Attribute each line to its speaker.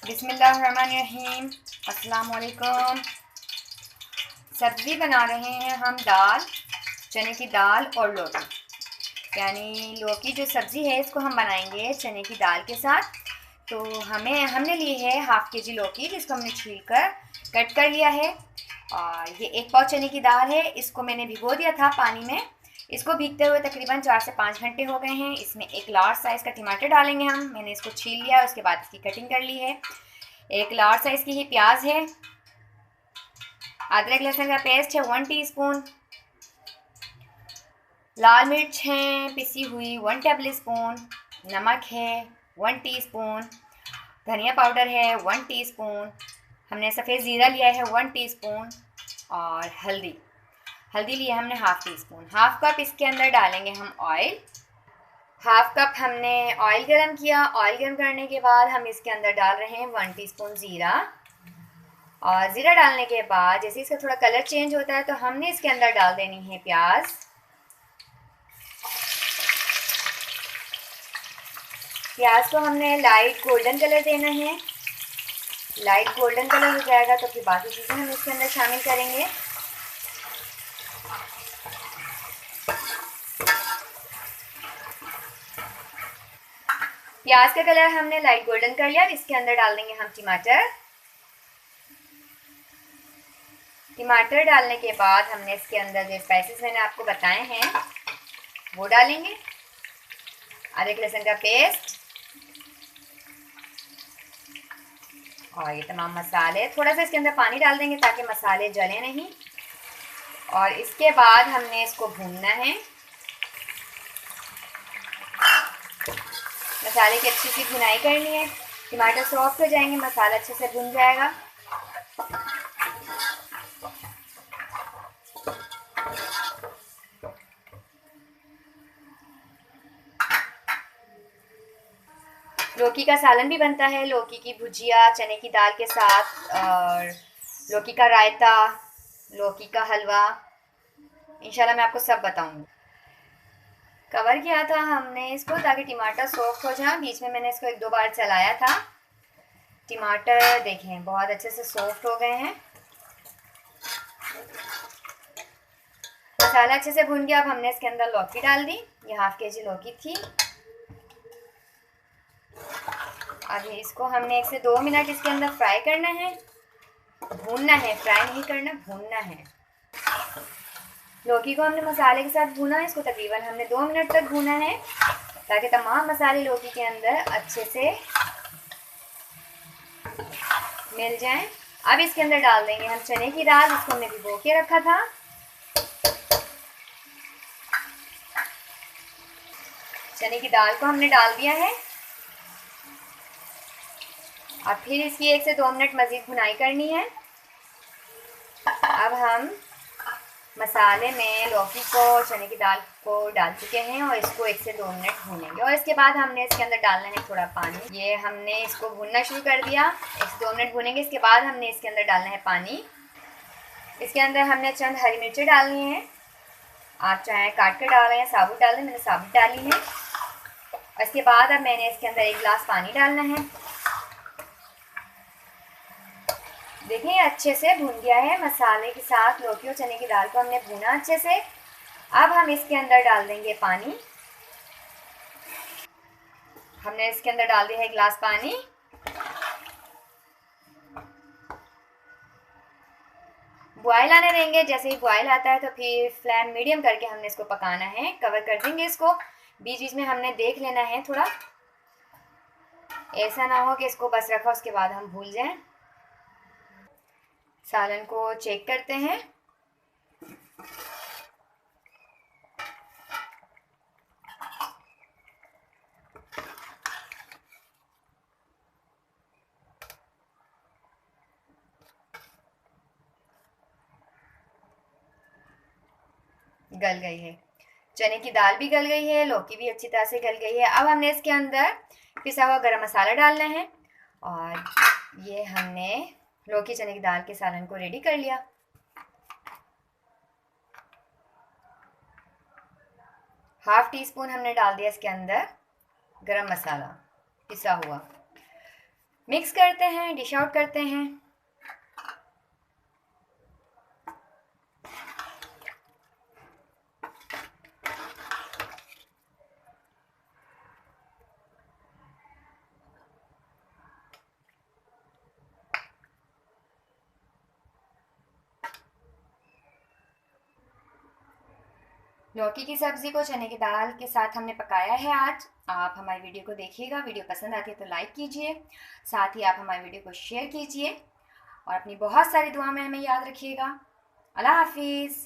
Speaker 1: बिस्मिल्लाहिर्रहमानिर्रहीम। अस्सलाम वालेकुम। सब्ज़ी बना रहे हैं हम दाल, चने की दाल और लौकी। यानी लौकी जो सब्ज़ी है इसको हम बनाएंगे चने की दाल के साथ। तो हमने ली है हाफ़ के जी लौकी, जिसको हमने छील कर कट कर लिया है। और ये 1 पाव चने की दाल है, इसको मैंने भिगो दिया था पानी में। इसको भीगते हुए तकरीबन 4 से 5 घंटे हो गए हैं। इसमें एक लार्ज साइज़ का टमाटर डालेंगे हम। मैंने इसको छील लिया, उसके बाद इसकी कटिंग कर ली है। एक लार्ज साइज़ की ही प्याज है। अदरक लहसुन का पेस्ट है 1 टीस्पून। लाल मिर्च है पिसी हुई 1 टेबल स्पून। नमक है 1 टीस्पून। धनिया पाउडर है 1 टीस्पून। हमने सफ़ेद ज़ीरा लिया है 1 टीस्पून। और हल्दी लिया हमने हाफ़ टीस्पून। हाफ़ कप इसके अंदर डालेंगे हम ऑयल। हाफ़ कप हमने ऑयल गरम किया। ऑयल गरम करने के बाद हम इसके अंदर डाल रहे हैं 1 टीस्पून ज़ीरा। और ज़ीरा डालने के बाद जैसे इसका थोड़ा कलर चेंज होता है तो हमने इसके अंदर डाल देनी है प्याज। प्याज को हमने लाइट गोल्डन कलर देना है। लाइट गोल्डन कलर हो जाएगा तो फिर बाकी चीज़ें हम इसके अंदर शामिल करेंगे। प्याज का कलर हमने लाइट गोल्डन कर लिया। इसके अंदर डाल देंगे हम टमाटर। टमाटर डालने के बाद हमने इसके अंदर जो स्पाइसेस मैंने आपको बताए हैं वो डालेंगे। अदरक लहसुन का पेस्ट और ये तमाम मसाले। थोड़ा सा इसके अंदर पानी डाल देंगे ताकि मसाले जले नहीं। और इसके बाद हमने इसको भूनना है। मसाले की अच्छी सी भुनाई करनी है। टमाटर सॉफ्ट हो जाएंगे, मसाला अच्छे से भुन जाएगा। लौकी का सालन भी बनता है, लौकी की भुजिया चने की दाल के साथ, और लौकी का रायता, लौकी का हलवा। इंशाल्लाह मैं आपको सब बताऊंगी। कवर किया था हमने इसको ताकि टमाटर सॉफ्ट हो जाए। बीच में मैंने इसको 1-2 बार चलाया था। टमाटर देखें बहुत अच्छे से सॉफ्ट हो गए हैं। मसाला अच्छे से भून गया। अब हमने इसके अंदर लौकी डाल दी। ये हाफ़ के जी लौकी थी। अभी इसको हमने 1 से 2 मिनट इसके अंदर फ्राई करना है। भूनना है, फ्राई नहीं करना, भूनना है। लौकी को हमने मसाले के साथ भूना है। इसको तकरीबन हमने 2 मिनट तक भूना है ताकि तमाम मसाले लौकी के अंदर अच्छे से मिल जाएं। अब इसके अंदर डाल देंगे हम चने की दाल, जिसको हमने भिगो के रखा था। चने की दाल को हमने डाल दिया है। अब फिर इसकी 1 से 2 मिनट मज़ीद भुनाई करनी है। अब हम मसाले में लौकी को चने की दाल को डाल चुके हैं और इसको 1 से 2 मिनट भूनेंगे। और इसके बाद हमने इसके अंदर डालना है थोड़ा पानी। ये हमने इसको भूनना शुरू कर दिया। 1 से 2 मिनट भूनेंगे। इसके बाद हमने इसके अंदर डालना है पानी। इसके अंदर हमने चंद हरी मिर्चें डालनी हैं। आप चाहें काट कर डाल रहे हैं, साबुत डाल दें, मैंने साबुत डाली है। इसके बाद अब मैंने इसके अंदर 1 गिलास पानी डालना है। देखिए अच्छे से भून गया है। मसाले के साथ लौकी और चने की दाल को हमने भूना अच्छे से। अब हम इसके अंदर डाल देंगे पानी। हमने इसके अंदर डाल दिया है 1 गिलास पानी। बॉयल आने देंगे। जैसे ही बॉयल आता है तो फिर फ्लेम मीडियम करके हमने इसको पकाना है। कवर कर देंगे इसको। बीच बीच में हमने देख लेना है थोड़ा, ऐसा ना हो कि इसको बस रखा उसके बाद हम भूल जाएं। सालन को चेक करते हैं। गल गई है। चने की दाल भी गल गई है, लौकी भी अच्छी तरह से गल गई है। अब हमने इसके अंदर पिसा हुआ गरम मसाला डालना है। और ये हमने लौकी चने की दाल के सालन को रेडी कर लिया। हाफ़ टी स्पून हमने डाल दिया इसके अंदर गरम मसाला पिसा हुआ। मिक्स करते हैं, डिश आउट करते हैं। लौकी की सब्ज़ी को चने की दाल के साथ हमने पकाया है आज। आप हमारी वीडियो को देखिएगा, वीडियो पसंद आती है तो लाइक कीजिए, साथ ही आप हमारी वीडियो को शेयर कीजिए और अपनी बहुत सारी दुआ में हमें याद रखिएगा। अल्लाह हाफिज़।